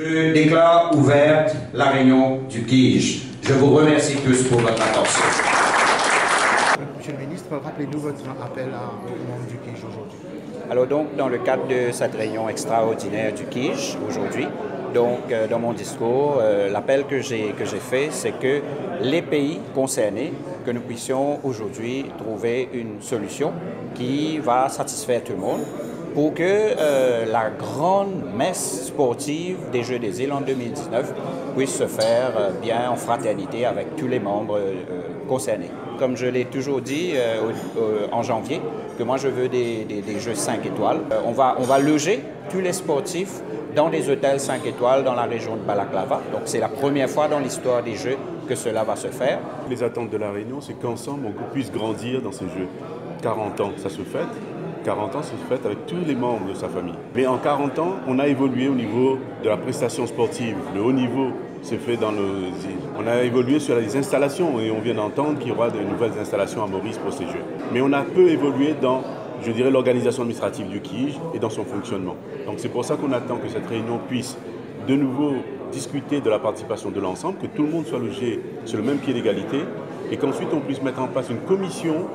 Je déclare ouverte la réunion du KIJ. Je vous remercie tous pour votre attention. Monsieur le ministre, rappelez-nous votre appel aux membres du KIJ aujourd'hui. Alors donc, dans le cadre de cette réunion extraordinaire du KIJ aujourd'hui, donc dans mon discours, l'appel que j'ai fait, c'est que les pays concernés, que nous puissions aujourd'hui trouver une solution qui va satisfaire tout le monde pour que la grande messe sportive des Jeux des îles en 2019 puisse se faire bien en fraternité avec tous les membres concernés. Comme je l'ai toujours dit en janvier, que moi je veux des Jeux 5 étoiles. On va loger tous les sportifs dans des hôtels 5 étoiles dans la région de Balaklava. Donc c'est la première fois dans l'histoire des Jeux que cela va se faire. Les attentes de la Réunion, c'est qu'ensemble on puisse grandir dans ces Jeux. 40 ans, ça se fête. 40 ans se fête avec tous les membres de sa famille. Mais en 40 ans, on a évolué au niveau de la prestation sportive. Le haut niveau s'est fait dans nos îles. On a évolué sur les installations et on vient d'entendre qu'il y aura de nouvelles installations à Maurice pour ces Jeux. Mais on a peu évolué dans, je dirais, l'organisation administrative du KIJ et dans son fonctionnement. Donc c'est pour ça qu'on attend que cette réunion puisse de nouveau discuter de la participation de l'ensemble, que tout le monde soit logé sur le même pied d'égalité et qu'ensuite on puisse mettre en place une commission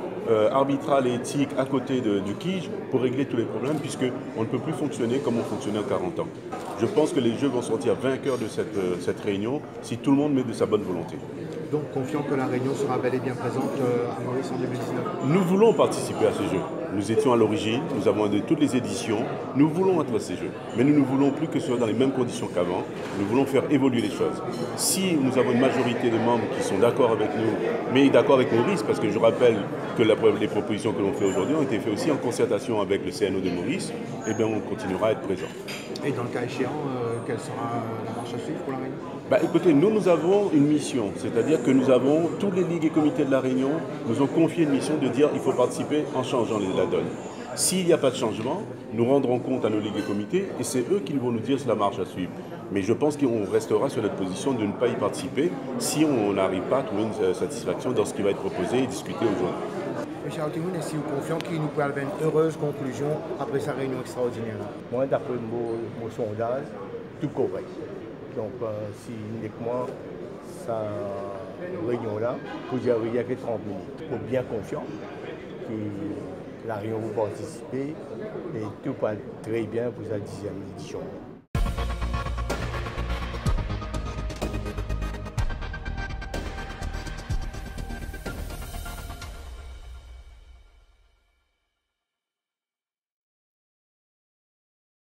arbitrale et éthique à côté du KIJ pour régler tous les problèmes, puisqu'on ne peut plus fonctionner comme on fonctionnait en 40 ans. Je pense que les Jeux vont sortir vainqueurs de cette réunion si tout le monde met de sa bonne volonté. Donc confiant que la Réunion sera bel et bien présente à Maurice en 2019. Nous voulons participer à ces Jeux. Nous étions à l'origine, nous avons de toutes les éditions, nous voulons être à ces Jeux. Mais nous ne voulons plus que ce soit dans les mêmes conditions qu'avant, nous voulons faire évoluer les choses. Si nous avons une majorité de membres qui sont d'accord avec nous, mais d'accord avec Maurice, parce que je rappelle que les propositions que l'on fait aujourd'hui ont été faites aussi en concertation avec le CNO de Maurice, eh bien on continuera à être présent. Et dans le cas échéant, quelle sera la marche à suivre pour la Réunion? Écoutez, nous avons une mission, c'est-à-dire que nous avons, tous les ligues et comités de la Réunion nous ont confié une mission de dire qu'il faut participer en changeant la donne. S'il n'y a pas de changement, nous rendrons compte à nos ligues et comités et c'est eux qui vont nous dire si la marche à suivre. Mais je pense qu'on restera sur notre position de ne pas y participer si on n'arrive pas à trouver une satisfaction dans ce qui va être proposé et discuté aujourd'hui. Monsieur Altimoun, est-ce que vous confiant qu'il nous peut avoir une heureuse conclusion après sa réunion extraordinaire? Moi, d'après mon sondage, tout correct. Donc, si uniquement sa réunion-là, que j'ai arrivé que 30 minutes, pour bien confiant que la réunion va participer et tout va très bien pour sa 10e édition.